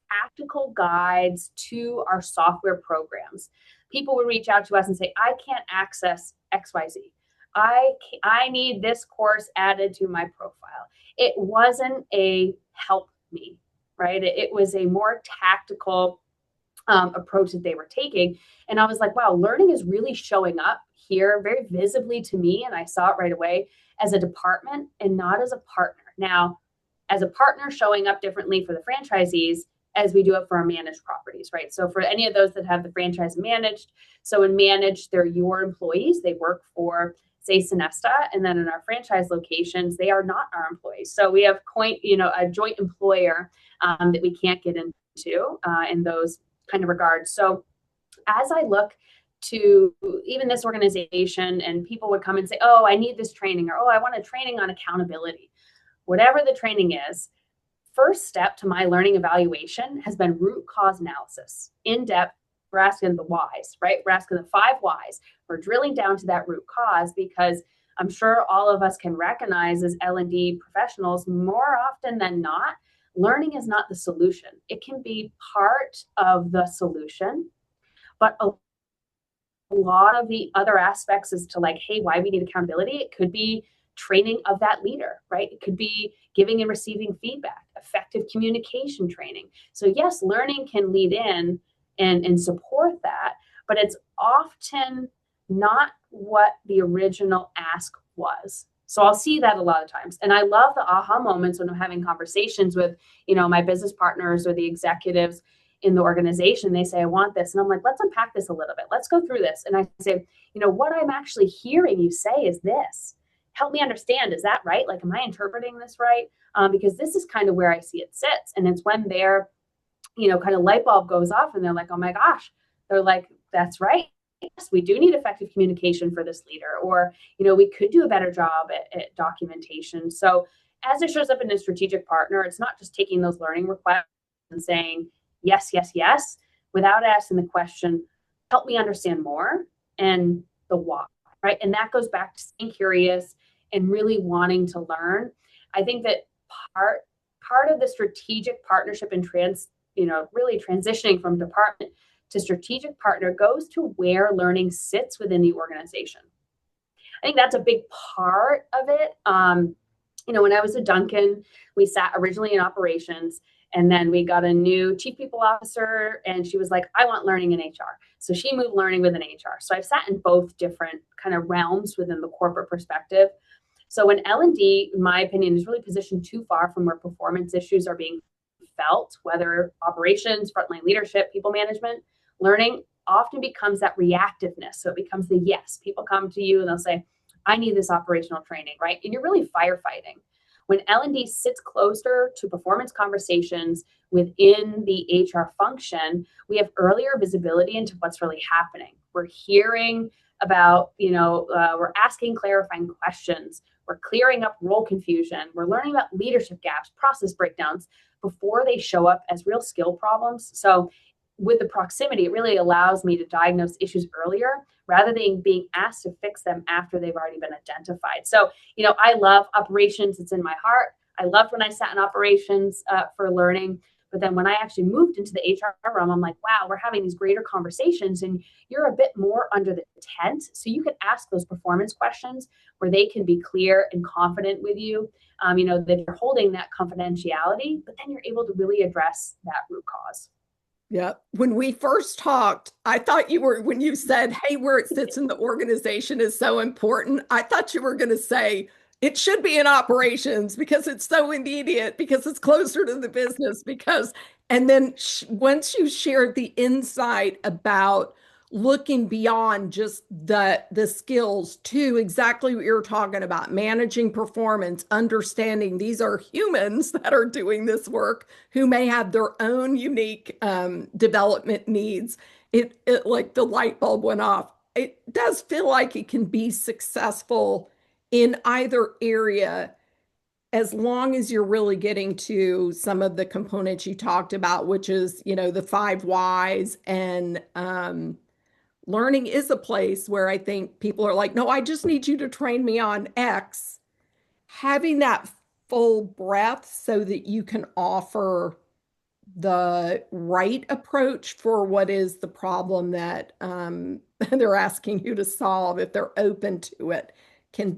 Speaker 3: tactical guides to our software programs. People would reach out to us and say, I can't access XYZ. I need this course added to my profile. It wasn't a help me, right? It was a more tactical approach that they were taking. And I was like, wow, learning is really showing up here very visibly to me. And I saw it right away as a department and not as a partner. Now, as a partner, showing up differently for the franchisees as we do it for our managed properties, right? So for any of those that have the franchise managed, so in managed, they're your employees. They work for, say, Sonesta, and then in our franchise locations, they are not our employees. So we have a joint employer that we can't get into in those kind of regards. So as I look to even this organization, and people would come and say, oh, I need this training, or, oh, I want a training on accountability. Whatever the training is, first step to my learning evaluation has been root cause analysis. In depth, we're asking the whys, right? We're asking the 5 whys. We're drilling down to that root cause, because I'm sure all of us can recognize as L&D professionals, more often than not, learning is not the solution. It can be part of the solution, but a lot of the other aspects as to like, hey, why we need accountability. It could be training of that leader, right? It could be giving and receiving feedback, effective communication training. So yes, learning can lead in and support that, but it's often not what the original ask was. So I'll see that a lot of times. And I love the aha moments when I'm having conversations with, my business partners or the executives, in the organization. They say, I want this. And I'm like, let's unpack this a little bit. Let's go through this. And I say, what I'm actually hearing you say is this. Help me understand. Is that right? Like, am I interpreting this right? Because this is kind of where I see it sits. And it's when their, kind of light bulb goes off and they're like, oh my gosh, they're like, that's right. Yes, we do need effective communication for this leader, or, we could do a better job at documentation. So as it shows up in a strategic partner, it's not just taking those learning requests and saying, yes, yes, yes, without asking the question, help me understand more, and the why, right? And that goes back to staying curious and really wanting to learn. I think that part of the strategic partnership and really transitioning from department to strategic partner goes to where learning sits within the organization. I think that's a big part of it. When I was at Dunkin', we sat originally in operations, and then we got a new chief people officer, and she was like, I want learning in HR. So she moved learning within HR. So I've sat in both different kind of realms within the corporate perspective. So when L&D, in my opinion, is really positioned too far from where performance issues are being felt, whether operations, frontline leadership, people management, learning often becomes that reactiveness. So it becomes the yes. People come to you and they'll say, I need this operational training, right? And you're really firefighting. When L&D sits closer to performance conversations within the HR function, we have earlier visibility into what's really happening. We're hearing about, we're asking clarifying questions. We're clearing up role confusion. We're learning about leadership gaps, process breakdowns before they show up as real skill problems. So with the proximity, it really allows me to diagnose issues earlier rather than being asked to fix them after they've already been identified. So, I love operations. It's in my heart. I loved when I sat in operations for learning. But then when I actually moved into the HR realm, I'm like, wow, we're having these greater conversations and you're a bit more under the tent. So you can ask those performance questions where they can be clear and confident with you, that you're holding that confidentiality, but then you're able to really address that root cause.
Speaker 2: Yeah. When we first talked, I thought when you said, hey, where it sits in the organization is so important, I thought you were going to say, it should be in operations because it's so immediate, because it's closer to the business, and then once you shared the insight about looking beyond just the skills to exactly what you're talking about, managing performance, understanding these are humans that are doing this work who may have their own unique development needs. It like the light bulb went off. It does feel like it can be successful in either area, as long as you're really getting to some of the components you talked about, which is, the 5 whys. And learning is a place where I think people are like, no, I just need you to train me on X. Having that full breadth so that you can offer the right approach for what is the problem that they're asking you to solve, if they're open to it, can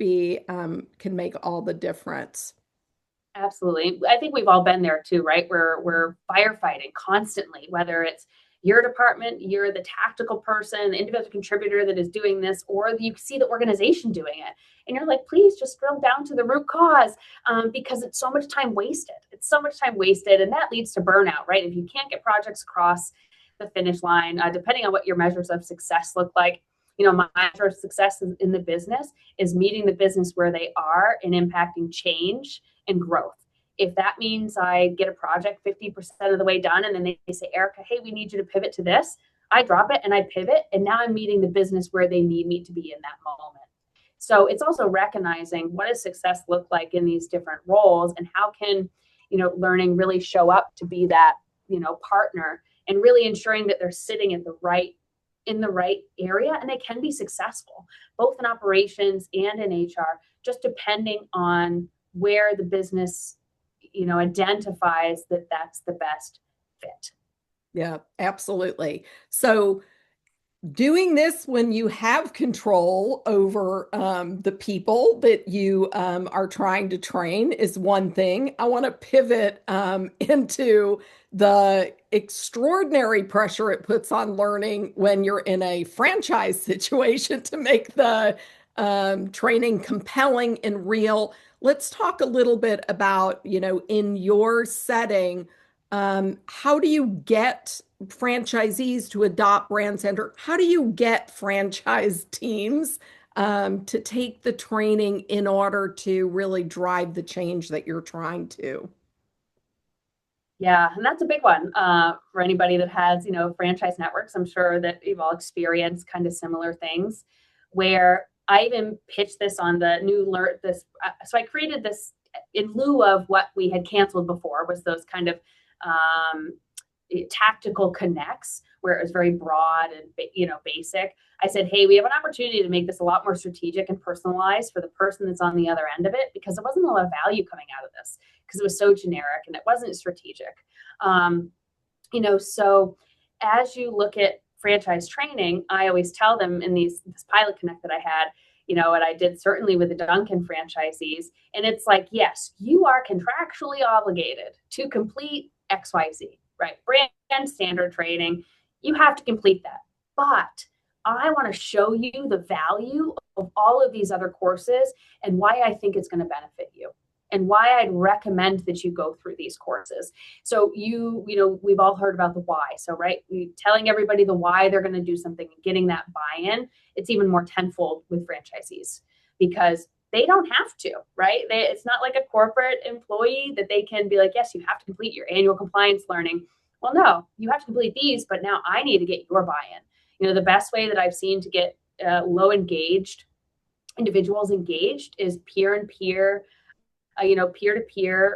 Speaker 2: make all the difference.
Speaker 3: Absolutely. I think we've all been there too, right? We're firefighting constantly, whether it's your department, you're the tactical person, the individual contributor that is doing this, or you see the organization doing it. And you're like, please just drill down to the root cause, because it's so much time wasted. It's so much time wasted. And that leads to burnout, right? If you can't get projects across the finish line, depending on what your measures of success look like, my measure of success in the business is meeting the business where they are and impacting change and growth. If that means I get a project 50% of the way done and then they say, Erica, hey, we need you to pivot to this, I drop it and I pivot, and now I'm meeting the business where they need me to be in that moment. So it's also recognizing what does success look like in these different roles, and how can, learning really show up to be that, partner, and really ensuring that they're sitting in the right area and they can be successful, both in operations and in HR, just depending on where the business, identifies that that's the best fit.
Speaker 2: Yeah, absolutely. So doing this when you have control over the people that you are trying to train is one thing. I want to pivot into the extraordinary pressure it puts on learning when you're in a franchise situation to make the training compelling and real. Let's talk a little bit about, in your setting, how do you get franchisees to adopt Brand Center, how do you get franchise teams to take the training in order to really drive the change that you're trying to?
Speaker 3: Yeah, and that's a big one for anybody that has, franchise networks. I'm sure that you've all experienced kind of similar things where I even pitched this on the new alert. So I created this in lieu of what we had canceled before was those kind of tactical connects where it was very broad and basic. I said, hey, we have an opportunity to make this a lot more strategic and personalized for the person that's on the other end of it, because there wasn't a lot of value coming out of this because it was so generic and it wasn't strategic. So as you look at franchise training, I always tell them in this pilot connect that I had, and I did certainly with the Dunkin' franchisees. And it's like, yes, you are contractually obligated to complete XYZ, right? Brand standard training. You have to complete that. But I want to show you the value of all of these other courses and why I think it's going to benefit you and why I'd recommend that you go through these courses. So we've all heard about the why. So, right, telling everybody the why they're going to do something and getting that buy-in, it's even more tenfold with franchisees because they don't have to, right? It's not like a corporate employee that they can be like, yes, you have to complete your annual compliance learning. Well, no, you have to complete these, but now I need to get your buy-in. The best way that I've seen to get low engaged individuals engaged is peer-to-peer,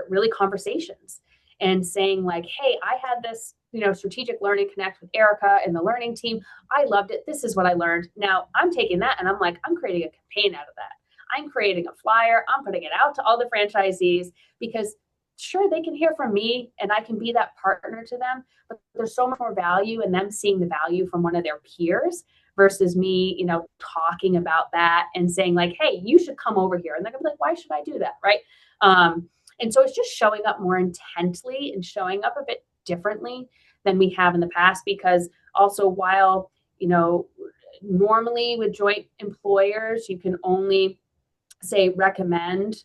Speaker 3: really conversations and saying like, hey, I had this, strategic learning connect with Erica and the learning team. I loved it. This is what I learned. Now I'm taking that and I'm like, I'm creating a campaign out of that. I'm creating a flyer. I'm putting it out to all the franchisees because sure, they can hear from me and I can be that partner to them, but there's so much more value in them seeing the value from one of their peers versus me, talking about that and saying like, hey, you should come over here. And they're gonna be like, why should I do that? Right. And so it's just showing up more intently and showing up a bit differently than we have in the past, because also while, normally with joint employers, you can only say recommend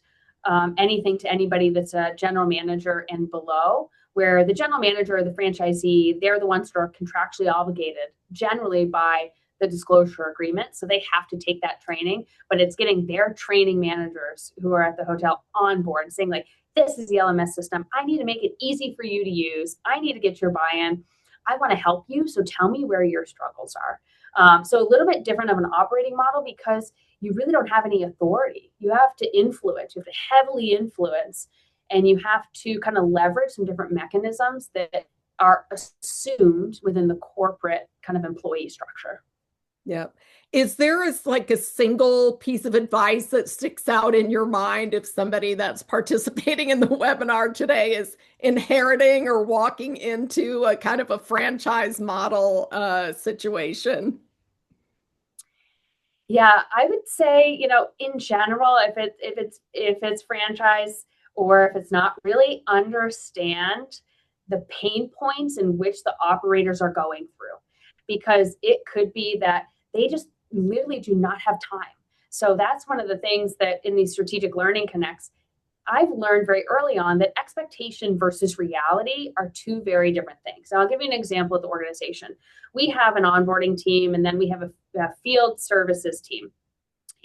Speaker 3: anything to anybody that's a general manager and below, where the general manager or the franchisee, they're the ones that are contractually obligated generally by the disclosure agreement. So they have to take that training, but it's getting their training managers who are at the hotel on board and saying like, this is the LMS system. I need to make it easy for you to use. I need to get your buy-in. I want to help you. So tell me where your struggles are. So a little bit different of an operating model because you really don't have any authority. You have to influence, you have to heavily influence, and you have to kind of leverage some different mechanisms that are assumed within the corporate kind of employee structure.
Speaker 2: Yeah. Is there a single piece of advice that sticks out in your mind if somebody that's participating in the webinar today is inheriting or walking into a kind of a franchise model situation?
Speaker 3: Yeah, I would say, in general, if it's franchise or if it's not, really understand the pain points in which the operators are going through, because it could be that they just literally do not have time. So that's one of the things that in these strategic learning connects, I've learned very early on that expectation versus reality are two very different things. Now, I'll give you an example of the organization. We have an onboarding team, and then we have a field services team.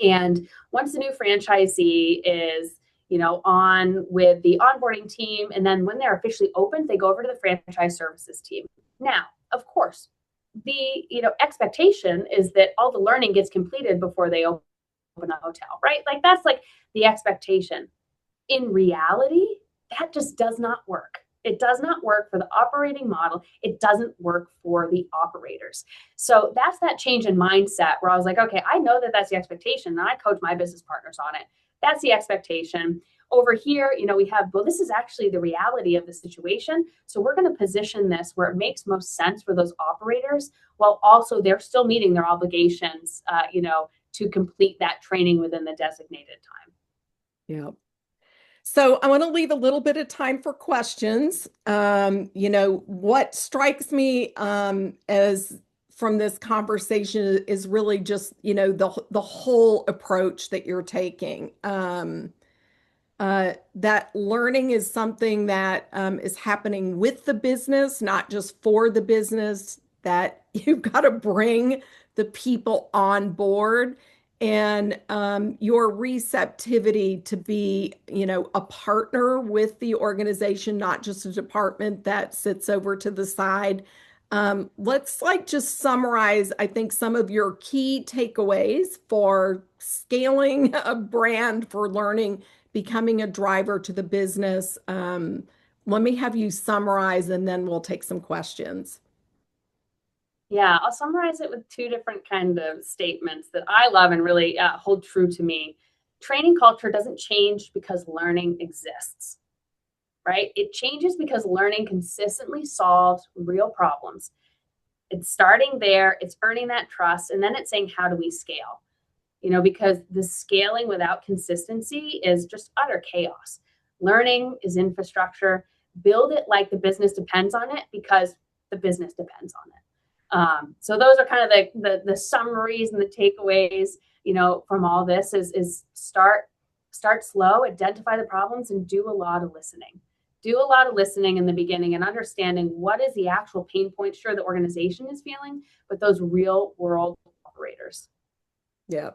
Speaker 3: And once the new franchisee is, on with the onboarding team, and then when they're officially opened, they go over to the franchise services team. Now, of course, the expectation is that all the learning gets completed before they open a hotel, right? Like that's like the expectation. In reality, that just does not work. It does not work for the operating model. It doesn't work for the operators. So that's that change in mindset where I was like, okay, I know that that's the expectation, and I coach my business partners on it. That's the expectation. Over here, we have, well, this is actually the reality of the situation. So we're going to position this where it makes most sense for those operators, while also they're still meeting their obligations, to complete that training within the designated time.
Speaker 2: Yeah. So I want to leave a little bit of time for questions. What strikes me as from this conversation is really just, the whole approach that you're taking. that learning is something that is happening with the business, not just for the business, that you've got to bring the people on board and your receptivity to be, a partner with the organization, not just a department that sits over to the side. Let's just summarize, I think, some of your key takeaways for scaling a brand for learning, becoming a driver to the business. Let me have you summarize and then we'll take some questions.
Speaker 3: Yeah, I'll summarize it with two different kind of statements that I love and really hold true to me. Training culture doesn't change because learning exists, right? It changes because learning consistently solves real problems. It's starting there, it's earning that trust, and then it's saying, how do we scale? Because the scaling without consistency is just utter chaos. Learning is infrastructure. Build it like the business depends on it because the business depends on it. So those are kind of the summaries and the takeaways, from all this is start slow, identify the problems, and do a lot of listening. Do a lot of listening in the beginning and understanding what is the actual pain point. Sure, the organization is feeling, but those real world operators.
Speaker 2: Yeah.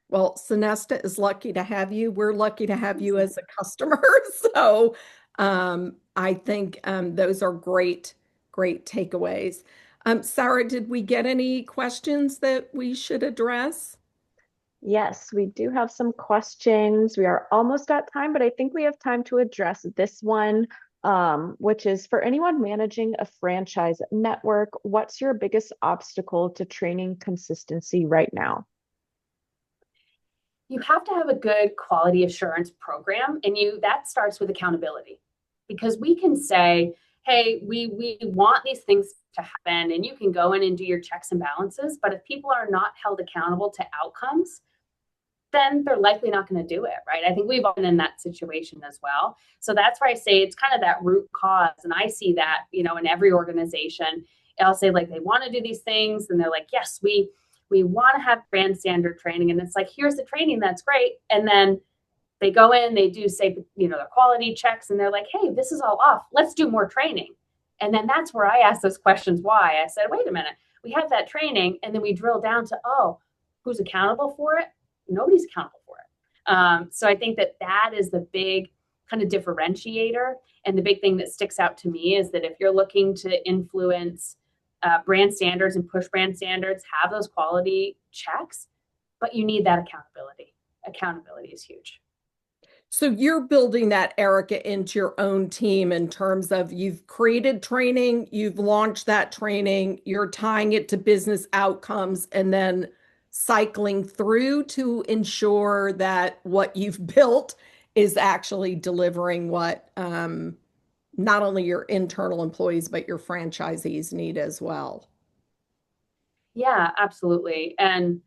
Speaker 2: Well, Sonesta is lucky to have you. We're lucky to have you as a customer. So I think those are great takeaways. Sarah, did we get any questions that we should address?
Speaker 1: Yes, we do have some questions. We are almost at time, but I think we have time to address this one, which is for anyone managing a franchise network, what's your biggest obstacle to training consistency right now?
Speaker 3: You have to have a good quality assurance program, and that starts with accountability, because we can say, hey, we want these things to happen, and you can go in and do your checks and balances, but if people are not held accountable to outcomes, then they're likely not going to do it, right? I think we've been in that situation as well. So that's where I say it's kind of that root cause. And I see that, in every organization. I'll say they want to do these things and they're like, yes, we want to have brand standard training. And it's like, here's the training, that's great. And then they go in, they do say, their quality checks, and they're like, hey, this is all off. Let's do more training. And then that's where I ask those questions. Why? I said, wait a minute, we have that training. And then we drill down to, who's accountable for it? Nobody's accountable for it. So I think that is the big kind of differentiator. And the big thing that sticks out to me is that if you're looking to influence brand standards and push brand standards, have those quality checks, but you need that accountability. Accountability is huge.
Speaker 2: So you're building that, Erica, into your own team in terms of you've created training, you've launched that training, you're tying it to business outcomes, and then cycling through to ensure that what you've built is actually delivering what not only your internal employees, but your franchisees need as well.
Speaker 3: Yeah, absolutely. And,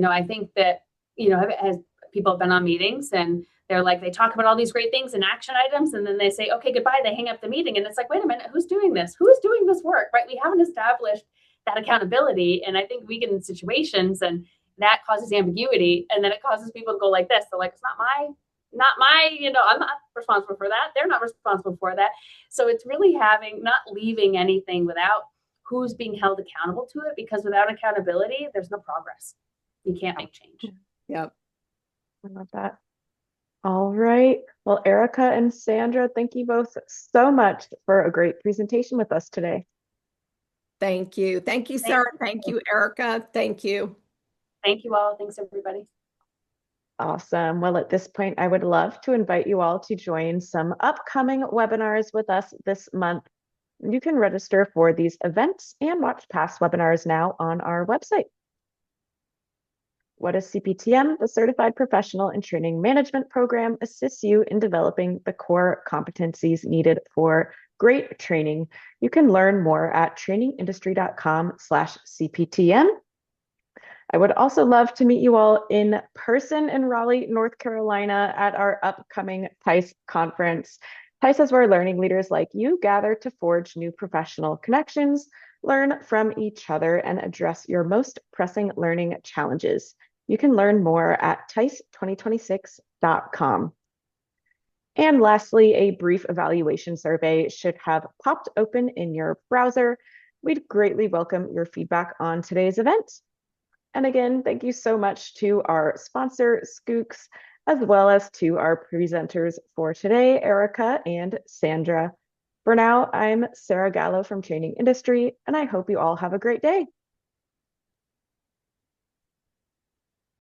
Speaker 3: I think that, as people have been on meetings and they're like, they talk about all these great things and action items, and then they say, okay, goodbye. They hang up the meeting. And it's like, wait a minute, who's doing this? Who is doing this work, right? We haven't established that accountability. And I think we get in situations and that causes ambiguity. And then it causes people to go like this. They're like, it's not my, I'm not responsible for that. They're not responsible for that. So it's really not leaving anything without who's being held accountable to it, because without accountability, there's no progress. You can't make change.
Speaker 2: Yep.
Speaker 1: I love that. All right. Well, Erica and Sandra, thank you both so much for a great presentation with us today.
Speaker 2: Thank you. Thank you, Sarah. Thank you, Erica. Thank you.
Speaker 3: Thank you all. Thanks, everybody.
Speaker 1: Awesome. Well, at this point, I would love to invite you all to join some upcoming webinars with us this month. You can register for these events and watch past webinars now on our website. What is CPTM? The Certified Professional in Training Management Program assists you in developing the core competencies needed for great training. You can learn more at trainingindustry.com/CPTM. I would also love to meet you all in person in Raleigh, North Carolina at our upcoming TICE conference. TICE is where learning leaders like you gather to forge new professional connections, learn from each other, and address your most pressing learning challenges. You can learn more at TICE2026.com. And lastly, a brief evaluation survey should have popped open in your browser. We'd greatly welcome your feedback on today's event. And again, thank you so much to our sponsor, Schoox, as well as to our presenters for today, Erica and Sandra. For now, I'm Sarah Gallo from Training Industry, and I hope you all have a great day.